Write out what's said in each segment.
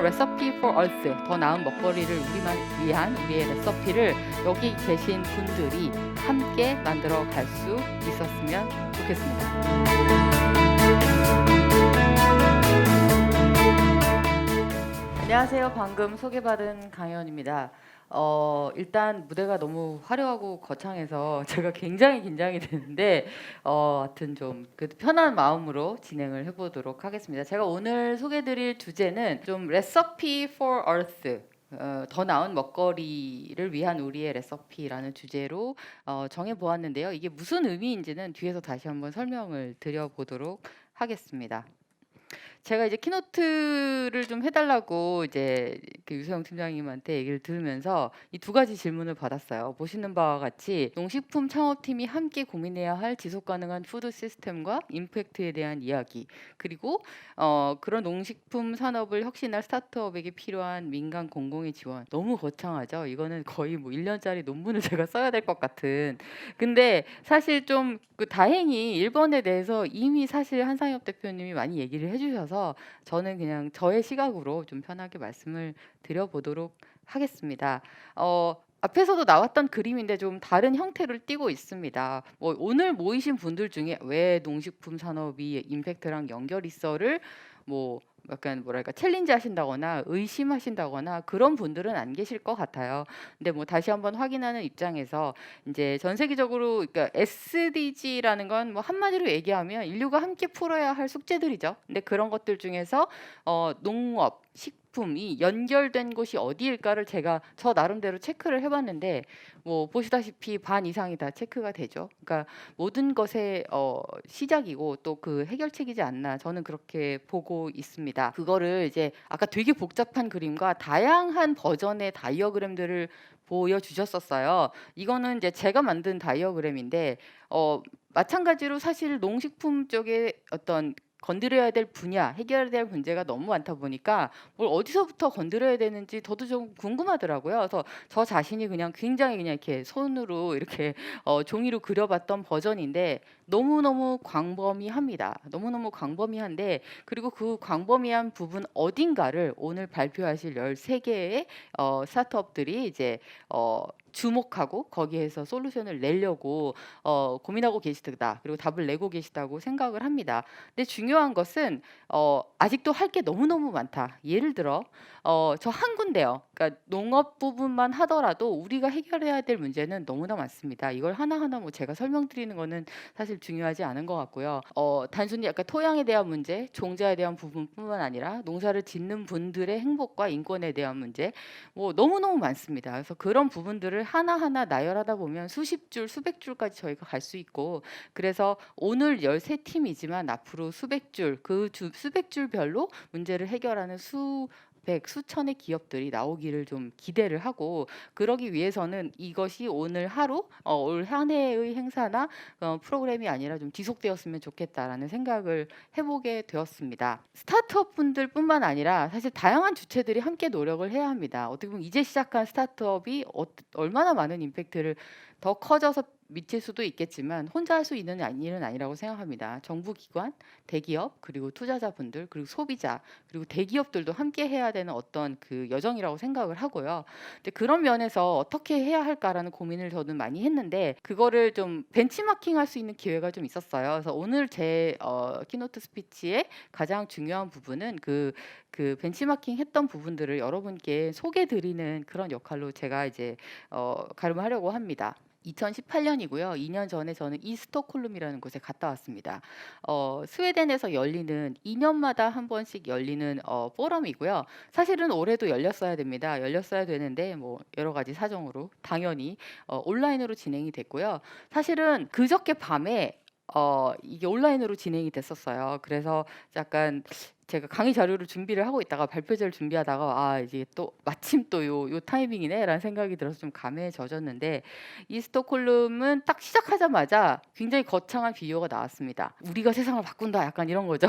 Recipe for Earth, 더 나은 먹거리를 위한 우리의 레시피를 여기 계신 분들이 함께 만들어 갈 수 있었으면 좋겠습니다. 안녕하세요. 방금 소개받은 강혜원입니다. 일단 무대가 너무 화려하고 거창해서 제가 굉장히 긴장이 되는데 하여튼 좀 그래도 편한 마음으로 진행을 해보도록 하겠습니다. 제가 오늘 소개드릴 주제는 좀 Recipe for Earth, 더 나은 먹거리를 위한 우리의 레시피라는 주제로 정해보았는데요. 이게 무슨 의미인지는 뒤에서 다시 한번 설명을 드려보도록 하겠습니다. 제가 이제 키노트를 좀 해달라고 이제 그 유세영 팀장님한테 얘기를 들으면서 이 두 가지 질문을 받았어요. 보시는 바와 같이 농식품 창업팀이 함께 고민해야 할 지속 가능한 푸드 시스템과 임팩트에 대한 이야기, 그리고 그런 농식품 산업을 혁신할 스타트업에게 필요한 민간 공공의 지원. 너무 거창하죠. 이거는 거의 뭐 1년짜리 논문을 제가 써야 될 것 같은. 근데 사실 좀 다행히 1번에 대해서 이미 사실 한상엽 대표님이 많이 얘기를 해주셔서 저는 그냥 저의 시각으로 좀 편하게 말씀을 드려보도록 하겠습니다. 앞에서도 나왔던 그림인데 좀 다른 형태를 띠고 있습니다. 뭐 오늘 모이신 분들 중에 왜 농식품 산업이 임팩트랑 연결 있어를 뭐 약간 뭐랄까 챌린지 하신다거나 의심하신다거나 그런 분들은 안 계실 것 같아요. 근데 뭐 다시 한번 확인하는 입장에서 이제 전 세계적으로 그러니까 SDG라는 건 뭐 한마디로 얘기하면 인류가 함께 풀어야 할 숙제들이죠. 근데 그런 것들 중에서 농업, 식품이 연결된 곳이 어디일까를 제가 저 나름대로 체크를 해봤는데 뭐 보시다시피 반 이상이 다 체크가 되죠. 그러니까 모든 것의 시작이고 또 그 해결책이지 않나 저는 그렇게 보고 있습니다. 그거를 이제 아까 되게 복잡한 그림과 다양한 버전의 다이어그램들을 보여주셨었어요. 이거는 이제 제가 만든 다이어그램인데 마찬가지로 사실 농식품 쪽에 어떤 건드려야 될 분야, 해결해야 될 문제가 너무 많다 보니까 뭘 어디서부터 건드려야 되는지 저도 좀 궁금하더라고요. 그래서 저 자신이 그냥 굉장히 그냥 이렇게 손으로 이렇게 종이로 그려봤던 버전인데 너무너무 광범위합니다. 너무너무 광범위한데 그리고 그 광범위한 부분 어딘가를 오늘 발표하실 13개의 스타트업들이 이제 주목하고 거기에서 솔루션을 내려고 고민하고 계시다. 그리고 답을 내고 계시다고 생각을 합니다. 근데 중요한 것은 아직도 할 게 너무너무 많다. 예를 들어 저 한 군데요. 그러니까 농업 부분만 하더라도 우리가 해결해야 될 문제는 너무나 많습니다. 이걸 하나하나 뭐 제가 설명드리는 거는 사실 중요하지 않은 것 같고요. 단순히 약간 토양에 대한 문제, 종자에 대한 부분뿐만 아니라 농사를 짓는 분들의 행복과 인권에 대한 문제 뭐 너무너무 많습니다. 그래서 그런 부분들을 하나하나 나열하다 보면 수십 줄, 수백 줄까지 저희가 갈 수 있고 그래서 오늘 13팀이지만 앞으로 수백 줄, 수백 줄별로 문제를 해결하는 수천의 기업들이 나오기를 좀 기대를 하고 그러기 위해서는 이것이 오늘 하루, 올 한 해의 행사나 프로그램이 아니라 좀 지속되었으면 좋겠다라는 생각을 해보게 되었습니다. 스타트업 분들뿐만 아니라 사실 다양한 주체들이 함께 노력을 해야 합니다. 어떻게 보면 이제 시작한 스타트업이 얼마나 많은 임팩트를 더 커져서 미칠 수도 있겠지만 혼자 할 수 있는 일은 아니라고 생각합니다. 정부 기관, 대기업, 그리고 투자자분들, 그리고 소비자, 그리고 대기업들도 함께 해야 되는 어떤 그 여정이라고 생각을 하고요. 근데 그런 면에서 어떻게 해야 할까라는 고민을 저는 많이 했는데 그거를 좀 벤치마킹 할 수 있는 기회가 좀 있었어요. 그래서 오늘 제 키노트 스피치의 가장 중요한 부분은 그 벤치마킹 했던 부분들을 여러분께 소개 드리는 그런 역할로 제가 이제 가름하려고 합니다. 2018년이고요. 2년 전에 저는 스톡홀름이라는 곳에 갔다 왔습니다. 스웨덴에서 열리는 2년마다 한 번씩 열리는 포럼이고요. 사실은 올해도 열렸어야 됩니다. 열렸어야 되는데 뭐 여러 가지 사정으로 당연히 온라인으로 진행이 됐고요. 사실은 그저께 밤에 이게 온라인으로 진행이 됐었어요. 그래서 약간 제가 강의 자료를 준비를 하고 있다가 발표자를 준비하다가 이제 또 마침 또 요 타이밍이네라는 생각이 들어서 좀 감회에 젖었는데 이 스톡홀름은 딱 시작하자마자 굉장히 거창한 비유가 나왔습니다. 우리가 세상을 바꾼다 약간 이런 거죠.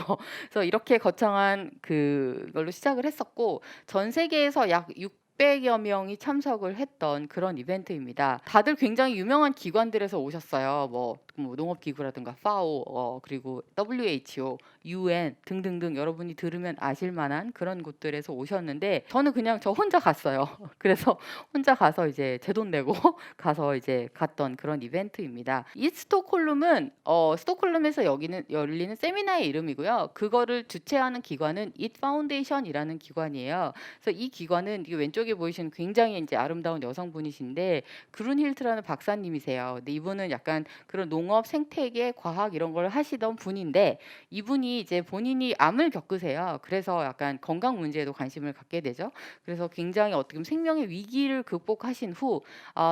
그래서 이렇게 거창한 그걸로 시작을 했었고 전 세계에서 약 600여 명이 참석을 했던 그런 이벤트입니다. 다들 굉장히 유명한 기관들에서 오셨어요. 뭐 뭐 농업기구라든가 FAO 그리고 WHO, UN 등등등 여러분이 들으면 아실 만한 그런 곳들에서 오셨는데 저는 그냥 저 혼자 갔어요. 그래서 혼자 가서 이제 제 돈 내고 가서 이제 갔던 그런 이벤트입니다. 이 스톡홀름은 스톡홀름에서 여기는 열리는 세미나의 이름이고요. 그거를 주최하는 기관은 IT 파운데이션이라는 기관이에요. 그래서 이 기관은 이 왼쪽에 보이시는 굉장히 이제 아름다운 여성분이신데 그룬힐트라는 박사님이세요. 근데 이분은 약간 그런 농업, 생태계, 과학 이런 걸 하시던 분인데 이분이 이제 본인이 암을 겪으세요. 그래서 약간 건강 문제에도 관심을 갖게 되죠. 그래서 굉장히 어떻게 보면 생명의 위기를 극복하신 후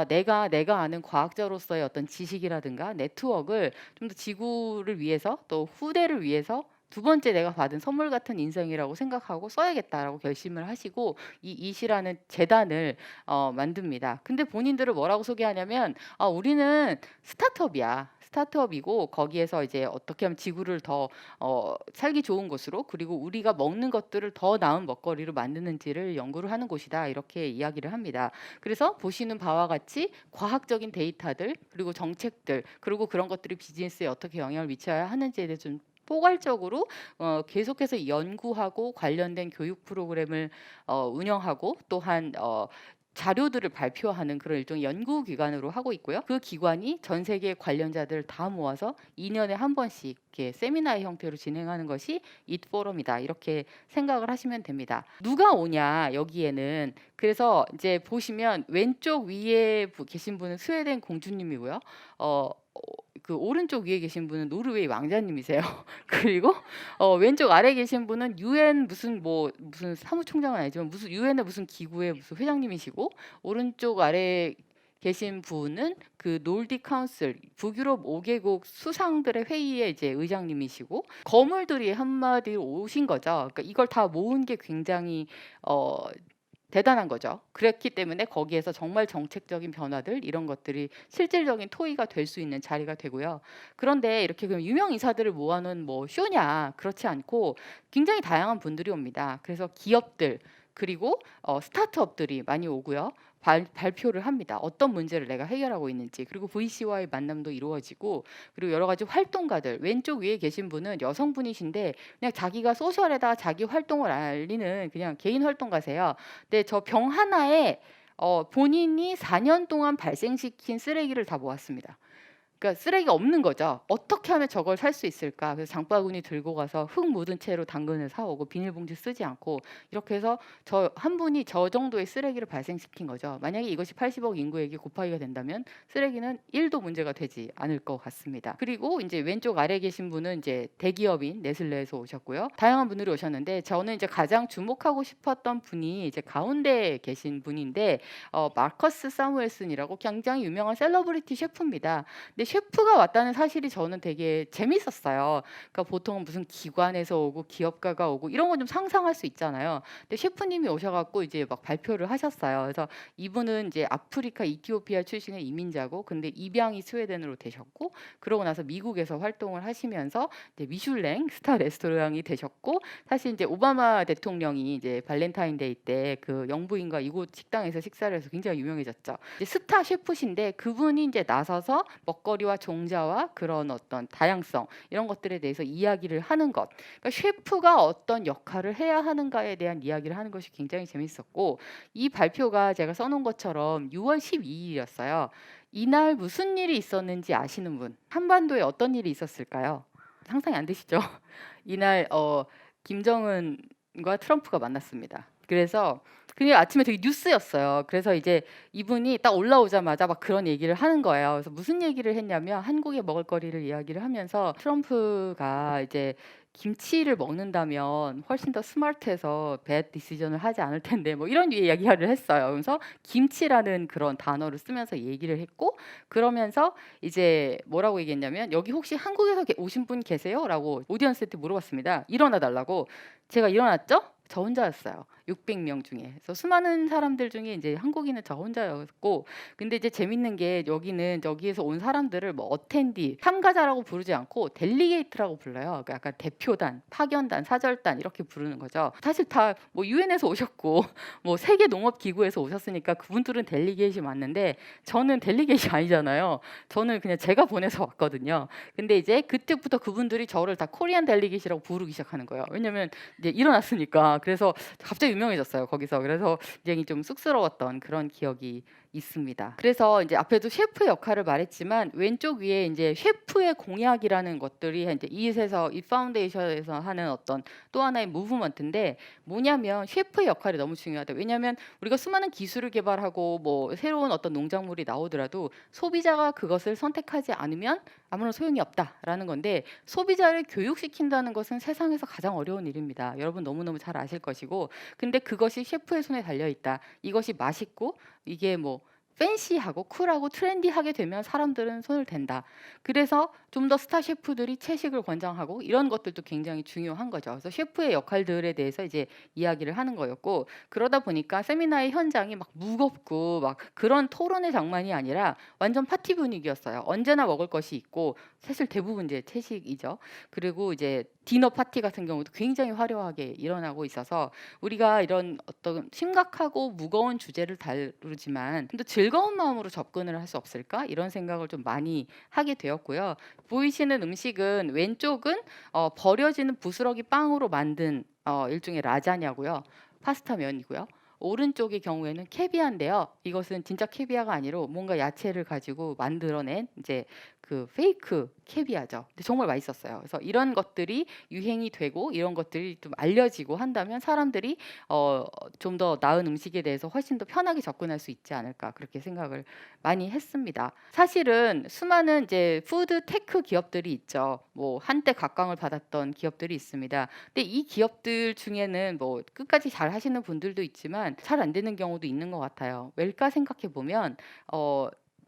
내가 아는 과학자로서의 어떤 지식이라든가 네트워크를 좀 더 지구를 위해서 또 후대를 위해서 두 번째 내가 받은 선물 같은 인생이라고 생각하고 써야겠다라고 결심을 하시고 이 이시라는 재단을 만듭니다. 근데 본인들을 뭐라고 소개하냐면 우리는 스타트업이야. 스타트업이고 거기에서 이제 어떻게 하면 지구를 더 살기 좋은 곳으로 그리고 우리가 먹는 것들을 더 나은 먹거리로 만드는지를 연구를 하는 곳이다. 이렇게 이야기를 합니다. 그래서 보시는 바와 같이 과학적인 데이터들 그리고 정책들 그리고 그런 것들이 비즈니스에 어떻게 영향을 미쳐야 하는지에 대해서 좀 포괄적으로 계속해서 연구하고 관련된 교육 프로그램을 운영하고 또한 자료들을 발표하는 그런 일종의 연구기관으로 하고 있고요. 그 기관이 전 세계 관련자들을 다 모아서 2년에 한 번씩 이렇게 세미나의 형태로 진행하는 것이 IT 포럼이다. 이렇게 생각을 하시면 됩니다. 누가 오냐 여기에는. 그래서 이제 보시면 왼쪽 위에 계신 분은 스웨덴 공주님이고요. 그 오른쪽 위에 계신 분은 노르웨이 왕자님이세요. 그리고 왼쪽 아래에 계신 분은 UN 무슨 사무총장은 아니지만 무슨 유엔의 무슨 기구의 무슨 회장님이시고 오른쪽 아래에 계신 분은 그 놀딕 카운슬 북유럽 5개국 수상들의 회의의 이제 의장님이시고 거물들이 한마디로 오신 거죠. 그러니까 이걸 다 모은 게 굉장히 대단한 거죠. 그랬기 때문에 거기에서 정말 정책적인 변화들 이런 것들이 실질적인 토의가 될 수 있는 자리가 되고요. 그런데 이렇게 그럼 유명 인사들을 모아놓은 뭐 쇼냐 그렇지 않고 굉장히 다양한 분들이 옵니다. 그래서 기업들 그리고 스타트업들이 많이 오고요. 발표를 합니다. 어떤 문제를 내가 해결하고 있는지 그리고 VC와의 만남도 이루어지고 그리고 여러 가지 활동가들 왼쪽 위에 계신 분은 여성분이신데 그냥 자기가 소셜에다 자기 활동을 알리는 그냥 개인 활동가세요. 근데 저 병 하나에 본인이 4년 동안 발생시킨 쓰레기를 다 모았습니다. 그러니까 쓰레기가 없는 거죠. 어떻게 하면 저걸 살 수 있을까? 그래서 장바구니 들고 가서 흙 묻은 채로 당근을 사 오고 비닐봉지 쓰지 않고 이렇게 해서 저 한 분이 저 정도의 쓰레기를 발생시킨 거죠. 만약에 이것이 80억 인구에게 곱하기가 된다면 쓰레기는 1도 문제가 되지 않을 것 같습니다. 그리고 이제 왼쪽 아래에 계신 분은 이제 대기업인 네슬레에서 오셨고요. 다양한 분들이 오셨는데 저는 이제 가장 주목하고 싶었던 분이 이제 가운데에 계신 분인데 마커스 사무엘슨이라고 굉장히 유명한 셀러브리티 셰프입니다. 근데 셰프가 왔다는 사실이 저는 되게 재밌었어요. 그러니까 보통은 무슨 기관에서 오고 기업가가 오고 이런 건 좀 상상할 수 있잖아요. 근데 셰프님이 오셔갖고 이제 막 발표를 하셨어요. 그래서 이분은 이제 아프리카 이티오피아 출신의 이민자고, 근데 입양이 스웨덴으로 되셨고, 그러고 나서 미국에서 활동을 하시면서 이제 미슐랭 스타 레스토랑이 되셨고, 사실 이제 오바마 대통령이 이제 발렌타인데이 때 그 영부인과 이곳 식당에서 식사를 해서 굉장히 유명해졌죠. 이제 스타 셰프신데 그분이 이제 나서서 먹거리와 종자와 그런 어떤 다양성 이런 것들에 대해서 이야기를 하는 것. 그러니까 셰프가 어떤 역할을 해야 하는가에 대한 이야기를 하는 것이 굉장히 재밌었고 이 발표가 제가 써놓은 것처럼 6월 12일이었어요. 이날 무슨 일이 있었는지 아시는 분? 한반도에 어떤 일이 있었을까요? 상상이 안 되시죠? 이날 김정은과 트럼프가 만났습니다. 그래서 그게 아침에 되게 뉴스였어요. 그래서 이제 이분이 딱 올라오자마자 막 그런 얘기를 하는 거예요. 그래서 무슨 얘기를 했냐면 한국의 먹을거리를 이야기를 하면서 트럼프가 이제 김치를 먹는다면 훨씬 더 스마트해서 배드 디시전을 하지 않을 텐데 뭐 이런 이야기를 했어요. 그래서 김치라는 그런 단어를 쓰면서 얘기를 했고 그러면서 이제 뭐라고 얘기했냐면 여기 혹시 한국에서 오신 분 계세요? 라고 오디언스한테 물어봤습니다. 일어나 달라고. 제가 일어났죠? 저 혼자였어요. 600명 중에. 그래서 수많은 사람들 중에 이제 한국인은 저 혼자였고, 근데 이제 재밌는 게 여기에서 온 사람들을 뭐 어텐디, 참가자라고 부르지 않고 델리게이트라고 불러요. 그러니까 약간 대표단, 파견단, 사절단 이렇게 부르는 거죠. 사실 다 뭐 유엔에서 오셨고 뭐 세계 농업 기구에서 오셨으니까 그분들은 델리게이트이 맞는데 저는 델리게이트이 아니잖아요. 저는 그냥 제가 보내서 왔거든요. 근데 이제 그때부터 그분들이 저를 다 코리안 델리게이트라고 부르기 시작하는 거예요. 왜냐면 이제 일어났으니까. 그래서 갑자기 유명해졌어요, 거기서. 그래서 굉장히 좀 쑥스러웠던 그런 기억이 있습니다. 그래서 이제 앞에도 셰프의 역할을 말했지만 왼쪽 위에 이제 셰프의 공약이라는 것들이 이제 이 파운데이션에서 하는 어떤 또 하나의 무브먼트인데, 뭐냐면 셰프의 역할이 너무 중요하다. 왜냐하면 우리가 수많은 기술을 개발하고 뭐 새로운 어떤 농작물이 나오더라도 소비자가 그것을 선택하지 않으면 아무런 소용이 없다라는 건데, 소비자를 교육시킨다는 것은 세상에서 가장 어려운 일입니다. 여러분 너무너무 잘 아실 것이고, 근데 그것이 셰프의 손에 달려 있다. 이것이 맛있고 이게 뭐 팬시하고 쿨하고 트렌디하게 되면 사람들은 손을 댄다. 그래서 좀 더 스타 셰프들이 채식을 권장하고 이런 것들도 굉장히 중요한 거죠. 그래서 셰프의 역할들에 대해서 이제 이야기를 하는 거였고, 그러다 보니까 세미나의 현장이 막 무겁고 막 그런 토론의 장면이 아니라 완전 파티 분위기였어요. 언제나 먹을 것이 있고, 사실 대부분 이제 채식이죠. 그리고 이제 디너 파티 같은 경우도 굉장히 화려하게 일어나고 있어서 우리가 이런 어떤 심각하고 무거운 주제를 다루지만 또 즐거운 마음으로 접근을 할 수 없을까? 이런 생각을 좀 많이 하게 되었고요. 보이시는 음식은 왼쪽은 버려지는 부스러기 빵으로 만든 일종의 라자냐고요. 파스타면이고요. 오른쪽의 경우에는 캐비아인데요. 이것은 진짜 캐비아가 아니라 뭔가 야채를 가지고 만들어낸 이제 그 페이크 캐비아죠. 근데 정말 맛있었어요. 그래서 이런 것들이 유행이 되고 이런 것들이 좀 알려지고 한다면 사람들이 좀 더 나은 음식에 대해서 훨씬 더 편하게 접근할 수 있지 않을까, 그렇게 생각을 많이 했습니다. 사실은 수많은 이제 푸드 테크 기업들이 있죠. 뭐 한때 각광을 받았던 기업들이 있습니다. 근데 이 기업들 중에는 뭐 끝까지 잘 하시는 분들도 있지만 잘 안 되는 경우도 있는 것 같아요. 왜일까 생각해 보면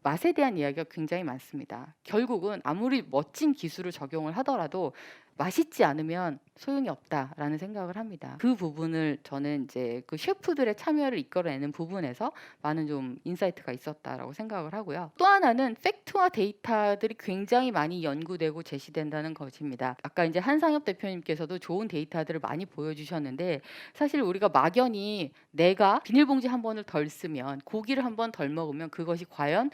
맛에 대한 이야기가 굉장히 많습니다. 결국은 아무리 멋진 기술을 적용을 하더라도 맛있지 않으면 소용이 없다라는 생각을 합니다. 그 부분을 저는 이제 그 셰프들의 참여를 이끌어내는 부분에서 많은 좀 인사이트가 있었다라고 생각을 하고요. 또 하나는 팩트와 데이터들이 굉장히 많이 연구되고 제시된다는 것입니다. 아까 이제 한상엽 대표님께서도 좋은 데이터들을 많이 보여주셨는데, 사실 우리가 막연히 내가 비닐봉지 한 번을 덜 쓰면, 고기를 한 번 덜 먹으면 그것이 과연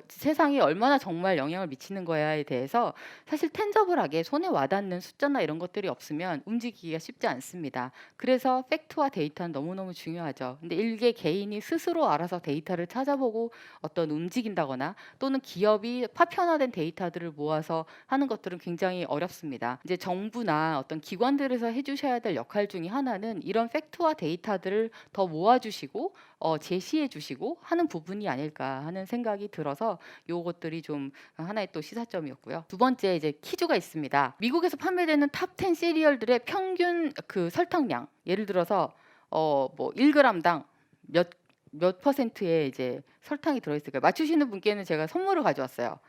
세상에 얼마나 정말 영향을 미치는 거야에 대해서 사실 텐저블하게 손에 와닿는 숫자나 이런 것들이 없으면 움직이기가 쉽지 않습니다. 그래서 팩트와 데이터는 너무너무 중요하죠. 근데 일개 개인이 스스로 알아서 데이터를 찾아보고 어떤 움직인다거나 또는 기업이 파편화된 데이터들을 모아서 하는 것들은 굉장히 어렵습니다. 이제 정부나 어떤 기관들에서 해주셔야 될 역할 중에 하나는 이런 팩트와 데이터들을 더 모아주시고 제시해 주시고 하는 부분이 아닐까 하는 생각이 들어서 요것들이 좀 하나의 또 시사점이었고요. 두 번째 이제 퀴즈가 있습니다. 미국에서 판매되는 탑 10 시리얼들의 평균 그 설탕량, 예를 들어서 뭐 1g당 몇 퍼센트의 이제 설탕이 들어있을까요? 맞추시는 분께는 제가 선물을 가져왔어요.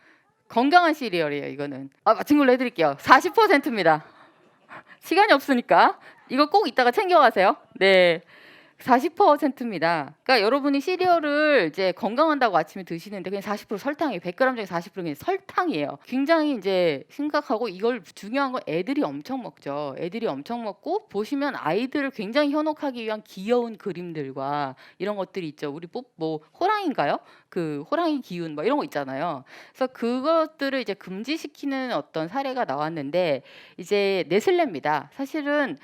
건강한 시리얼이에요, 이거는. 맞힌 걸로 해드릴게요. 40%입니다. 시간이 없으니까 이거 꼭 이따가 챙겨가세요. 네. 40%입니다. 그러니까 여러분이 시리얼을 이제 건강한다고 아침에 드시는데 그냥 40% 설탕이에요. 100g 중에 40% 그냥 설탕이에요. 굉장히 이제 심각하고, 이걸 중요한 건 애들이 엄청 먹죠. 애들이 엄청 먹고, 보시면 아이들을 굉장히 현혹하기 위한 귀여운 그림들과 이런 것들이 있죠. 우리 뭐 호랑이인가요? 그 호랑이 기운 뭐 이런 거 있잖아요. 그래서 그것들을 이제 금지시키는 어떤 사례가 나왔는데, 이제 네슬레입니다. 사실은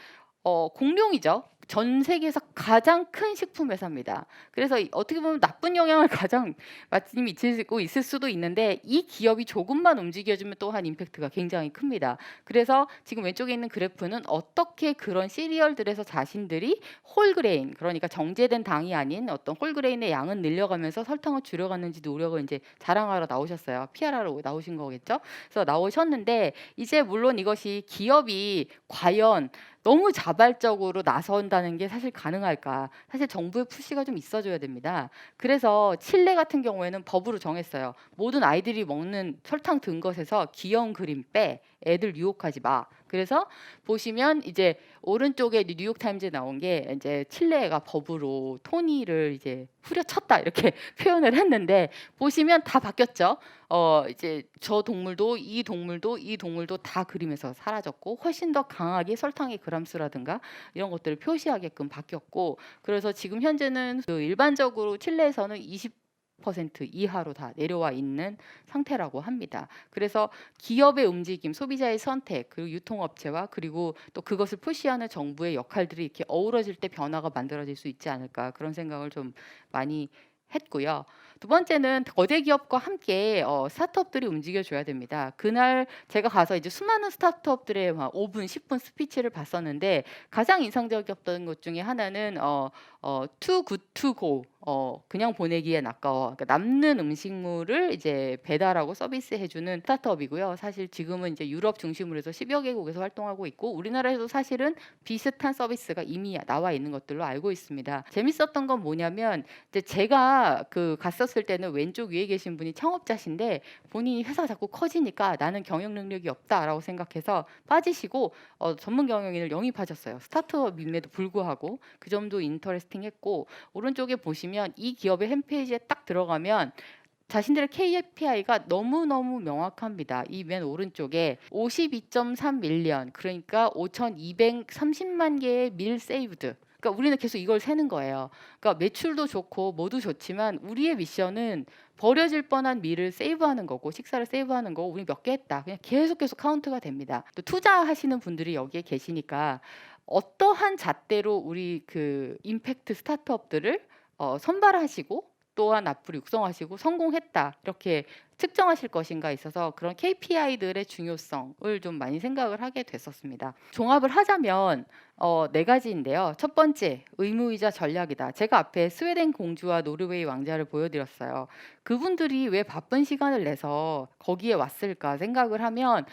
공룡이죠. 전 세계에서 가장 큰 식품 회사입니다. 그래서 어떻게 보면 나쁜 영향을 가장 많이 미치고 있을 수도 있는데, 이 기업이 조금만 움직여주면 또한 임팩트가 굉장히 큽니다. 그래서 지금 왼쪽에 있는 그래프는 어떻게 그런 시리얼들에서 자신들이 홀그레인, 그러니까 정제된 당이 아닌 어떤 홀그레인의 양은 늘려가면서 설탕을 줄여갔는지 노력을 이제 자랑하러 나오셨어요. PR하러 나오신 거겠죠. 그래서 나오셨는데, 이제 물론 이것이 기업이 과연 너무 자발적으로 나선다는 게 사실 가능할까? 사실 정부의 푸시가 좀 있어줘야 됩니다. 그래서 칠레 같은 경우에는 법으로 정했어요. 모든 아이들이 먹는 설탕 든 것에서 귀여운 그림 빼. 애들 유혹하지 마. 그래서 보시면 이제 오른쪽에 뉴욕 타임즈에 나온 게 이제 칠레가 법으로 토니를 이제 후려쳤다 이렇게 표현을 했는데 보시면 다 바뀌었죠. 이제 저 동물도 이 동물도 이 동물도 다 그림에서 사라졌고 훨씬 더 강하게 설탕의 그람수라든가 이런 것들을 표시하게끔 바뀌었고 그래서 지금 현재는 그 일반적으로 칠레에서는 20% 이하로 다 내려와 있는 상태라고 합니다. 그래서 기업의 움직임, 소비자의 선택, 그리고 유통업체와 그리고 또 그것을 푸시하는 정부의 역할들이 이렇게 어우러질 때 변화가 만들어질 수 있지 않을까 그런 생각을 좀 많이 했고요. 두 번째는 거대 기업과 함께 스타트업들이 움직여줘야 됩니다. 그날 제가 가서 이제 수많은 스타트업들의 막 5분, 10분 스피치를 봤었는데 가장 인상적이었던 것 중에 하나는 too good to go. 그냥 보내기엔 아까워. 그러니까 남는 음식물을 이제 배달하고 서비스해주는 스타트업이고요. 사실 지금은 이제 유럽 중심으로 해서 10여 개국에서 활동하고 있고 우리나라에도 사실은 비슷한 서비스가 이미 나와 있는 것들로 알고 있습니다. 재밌었던 건 뭐냐면 이제 제가 그 갔었을 때는 왼쪽 위에 계신 분이 창업자신데 본인이 회사가 자꾸 커지니까 나는 경영 능력이 없다라고 생각해서 빠지시고 전문 경영인을 영입하셨어요. 스타트업임에도 불구하고 그 점도 인터레스팅했고 오른쪽에 보시면 이 기업의 홈페이지에 딱 들어가면 자신들의 KPI가 너무너무 명확합니다. 이 맨 오른쪽에 52.3밀리언 그러니까 5,230만 개의 밀 세이브드. 그러니까 우리는 계속 이걸 세는 거예요. 그러니까 매출도 좋고 모두 좋지만 우리의 미션은 버려질 뻔한 밀을 세이브하는 거고 식사를 세이브하는 거고 우리 몇 개 했다. 그냥 계속 카운트가 됩니다. 또 투자하시는 분들이 여기에 계시니까 어떠한 잣대로 우리 그 임팩트 스타트업들을 선발하시고 또한 앞으로 육성하시고 성공했다 이렇게 측정하실 것인가 있어서 그런 KPI들의 중요성을 좀 많이 생각을 하게 됐었습니다. 종합을 하자면 네 가지인데요. 첫 번째 의무이자 전략이다. 제가 앞에 스웨덴 공주와 노르웨이 왕자를 보여드렸어요. 그분들이 왜 바쁜 시간을 내서 거기에 왔을까 생각을 하면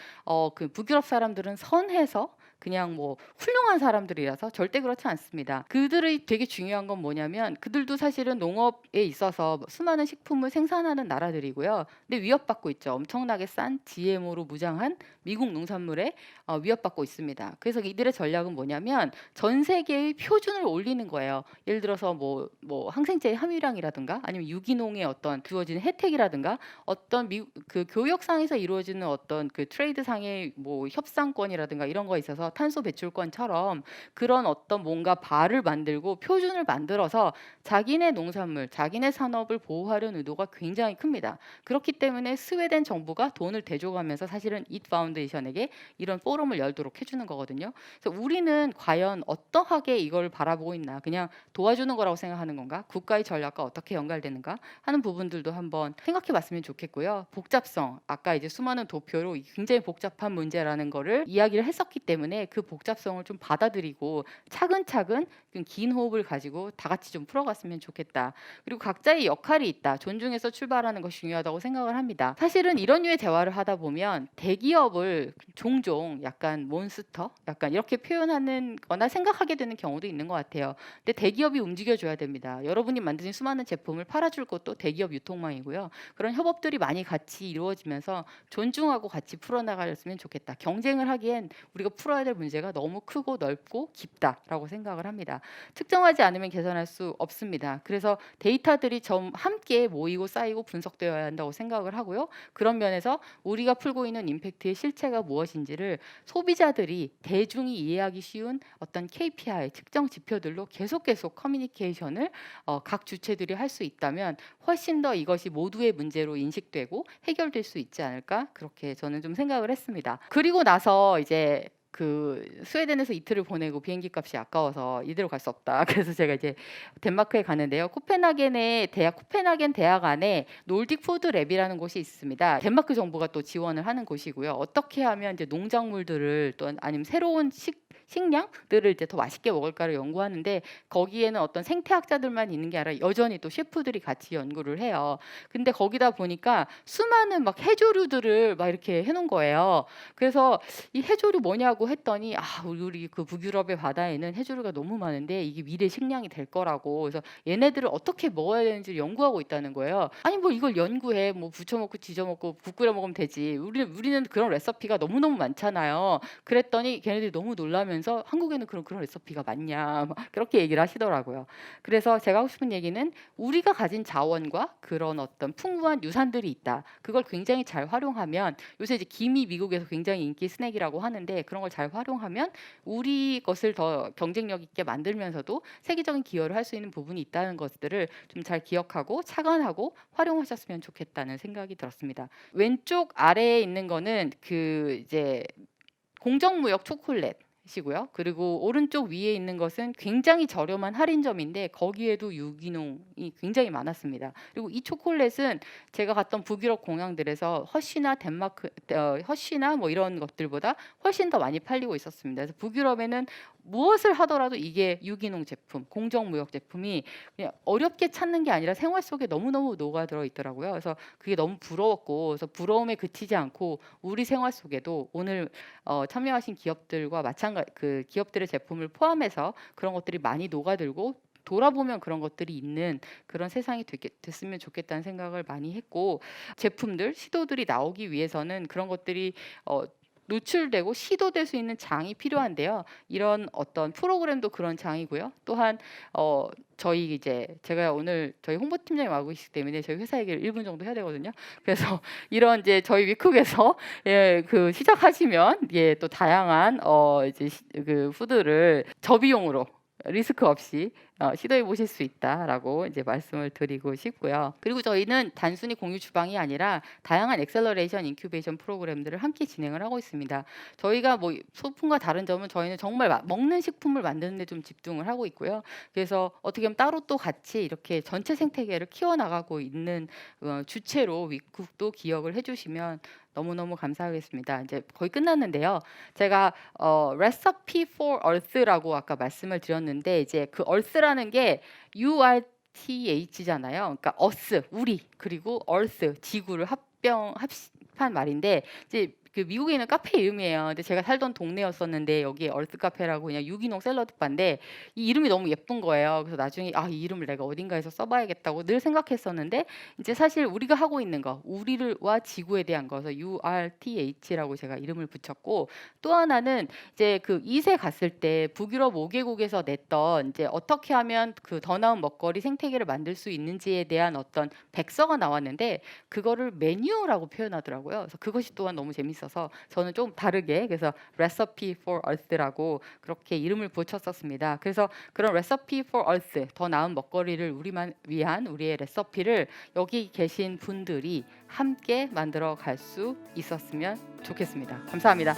그 북유럽 사람들은 선해서 그냥 뭐 훌륭한 사람들이라서 절대 그렇지 않습니다. 그들의 되게 중요한 건 뭐냐면 그들도 사실은 농업에 있어서 수많은 식품을 생산하는 나라들이고요. 근데 위협받고 있죠. 엄청나게 싼 GMO로 무장한 미국 농산물에 위협받고 있습니다. 그래서 이들의 전략은 뭐냐면 전 세계의 표준을 올리는 거예요. 예를 들어서 뭐 항생제의 함유량이라든가 아니면 유기농의 어떤 주어지는 혜택이라든가 어떤 그 교역상에서 이루어지는 어떤 그 트레이드상의 뭐 협상권이라든가 이런 거 있어서 탄소 배출권처럼 그런 어떤 뭔가 바를 만들고 표준을 만들어서 자기네 농산물, 자기네 산업을 보호하려는 의도가 굉장히 큽니다. 그렇기 때문에 스웨덴 정부가 돈을 대줘가면서 사실은 잇 파운데이션에게 이런 포럼을 열도록 해주는 거거든요. 그래서 우리는 과연 어떠하게 이걸 바라보고 있나, 그냥 도와주는 거라고 생각하는 건가, 국가의 전략과 어떻게 연결되는가 하는 부분들도 한번 생각해봤으면 좋겠고요. 복잡성, 아까 이제 수많은 도표로 굉장히 복잡한 문제라는 거를 이야기를 했었기 때문에 그 복잡성을 좀 받아들이고 차근차근 긴 호흡을 가지고 다 같이 좀 풀어갔으면 좋겠다. 그리고 각자의 역할이 있다. 존중해서 출발하는 것이 중요하다고 생각을 합니다. 사실은 이런 류의 대화를 하다 보면 대기업을 종종 약간 몬스터, 약간 이렇게 표현하는 거나 생각하게 되는 경우도 있는 것 같아요. 근데 대기업이 움직여줘야 됩니다. 여러분이 만드신 수많은 제품을 팔아줄 것도 대기업 유통망이고요. 그런 협업들이 많이 같이 이루어지면서 존중하고 같이 풀어나가렸으면 좋겠다. 경쟁을 하기엔 우리가 풀어야 될 문제가 너무 크고 넓고 깊다라고 생각을 합니다. 측정하지 않으면 개선할 수 없습니다. 그래서 데이터들이 좀 함께 모이고 쌓이고 분석되어야 한다고 생각을 하고요. 그런 면에서 우리가 풀고 있는 임팩트의 실체가 무엇인지를 소비자들이 대중이 이해하기 쉬운 어떤 KPI, 측정 지표들로 계속 커뮤니케이션을 각 주체들이 할 수 있다면 훨씬 더 이것이 모두의 문제로 인식되고 해결될 수 있지 않을까 그렇게 저는 좀 생각을 했습니다. 그리고 나서 이제 그 스웨덴에서 이틀을 보내고 비행기 값이 아까워서 이대로 갈 수 없다. 그래서 제가 이제 덴마크에 가는데요. 코펜하겐 대학 안에 놀딕 푸드 랩이라는 곳이 있습니다. 덴마크 정부가 또 지원을 하는 곳이고요. 어떻게 하면 이제 농작물들을 또 아니면 새로운 식량들을 이제 더 맛있게 먹을까를 연구하는데 거기에는 어떤 생태학자들만 있는 게 아니라 여전히 또 셰프들이 같이 연구를 해요. 근데 거기다 보니까 수많은 막 해조류들을 막 이렇게 해 놓은 거예요. 그래서 이 해조류 뭐냐고 했더니 우리 그 북유럽의 바다에는 해조류가 너무 많은데 이게 미래 식량이 될 거라고. 그래서 얘네들을 어떻게 먹어야 되는지를 연구하고 있다는 거예요. 아니 뭐 이걸 연구해. 뭐 부쳐 먹고 지져 먹고 국 끓여 먹으면 되지. 우리는 그런 레시피가 너무너무 많잖아요. 그랬더니 걔네들이 너무 놀라면서 한국에는 그런 레시피가 많냐. 막 그렇게 얘기를 하시더라고요. 그래서 제가 하고 싶은 얘기는 우리가 가진 자원과 그런 어떤 풍부한 유산들이 있다. 그걸 굉장히 잘 활용하면 요새 이제 김이 미국에서 굉장히 인기 스낵이라고 하는데 그런 걸 잘 활용하면 우리 것을 더 경쟁력 있게 만들면서도 세계적인 기여를 할 수 있는 부분이 있다는 것들을 좀 잘 기억하고 착안하고 활용하셨으면 좋겠다는 생각이 들었습니다. 왼쪽 아래에 있는 거는 그 이제 공정무역 초콜릿이고요. 그리고 오른쪽 위에 있는 것은 굉장히 저렴한 할인점인데 거기에도 유기농이 굉장히 많았습니다. 그리고 이 초콜릿은 제가 갔던 북유럽 공항들에서 허쉬나 덴마크, 허쉬나 뭐 이런 것들보다 훨씬 더 많이 팔리고 있었습니다. 그래서 북유럽에는 무엇을 하더라도 이게 유기농 제품, 공정무역 제품이 그냥 어렵게 찾는 게 아니라 생활 속에 너무너무 녹아들어 있더라고요. 그래서 그게 너무 부러웠고, 그래서 부러움에 그치지 않고 우리 생활 속에도 오늘 참여하신 기업들과 그 기업들의 제품을 포함해서 그런 것들이 많이 녹아들고 돌아보면 그런 것들이 있는 그런 세상이 됐으면 좋겠다는 생각을 많이 했고 제품들, 시도들이 나오기 위해서는 그런 것들이 노출되고 시도될 수 있는 장이 필요한데요. 이런 어떤 프로그램도 그런 장이고요. 또한 제가 오늘 저희 홍보팀장이 와고 있기 때문에 저희 회사 얘기를 1분 정도 해야 되거든요. 그래서 이런 이제 저희 위쿡에서 그 시작하시면 또 다양한 이제 그 푸드를 저비용으로 리스크 없이 시도해 보실 수 있다라고 이제 말씀을 드리고 싶고요. 그리고 저희는 단순히 공유 주방이 아니라 다양한 엑셀러레이션, 인큐베이션 프로그램들을 함께 진행을 하고 있습니다. 저희가 뭐 소품과 다른 점은 저희는 정말 먹는 식품을 만드는 데 좀 집중을 하고 있고요. 그래서 어떻게 보면 따로 또 같이 이렇게 전체 생태계를 키워나가고 있는 주체로 위쿡도 기억을 해주시면 너무너무 감사하겠습니다. 이제 거의 끝났는데요. 제가 Recipe for Earth라고 아까 말씀을 드렸는데 이제 그 Earth라는 게 URTH잖아요. 그러니까 us 우리 그리고 Earth 지구를 합한 말인데 이제 그 미국에 있는 카페 이름이에요. 근데 제가 살던 동네였었는데 여기에 얼스 카페라고 그냥 유기농 샐러드 바인데 이 이름이 너무 예쁜 거예요. 그래서 나중에 이 이름을 내가 어딘가에서 써봐야겠다고 늘 생각했었는데 이제 사실 우리가 하고 있는 거 우리와 지구에 대한 거서 URTH라고 제가 이름을 붙였고 또 하나는 이제 그 이세 갔을 때 북유럽 5개국에서 냈던 이제 어떻게 하면 그 더 나은 먹거리 생태계를 만들 수 있는지에 대한 어떤 백서가 나왔는데 그거를 메뉴라고 표현하더라고요. 그래서 그것이 또한 너무 재밌어서 저는 좀 다르게 그래서 Recipe for Earth라고 그렇게 이름을 붙였었습니다. 그래서 그런 Recipe for Earth 더 나은 먹거리를 우리만 위한 우리의 레시피를 여기 계신 분들이 함께 만들어 갈 수 있었으면 좋겠습니다. 감사합니다.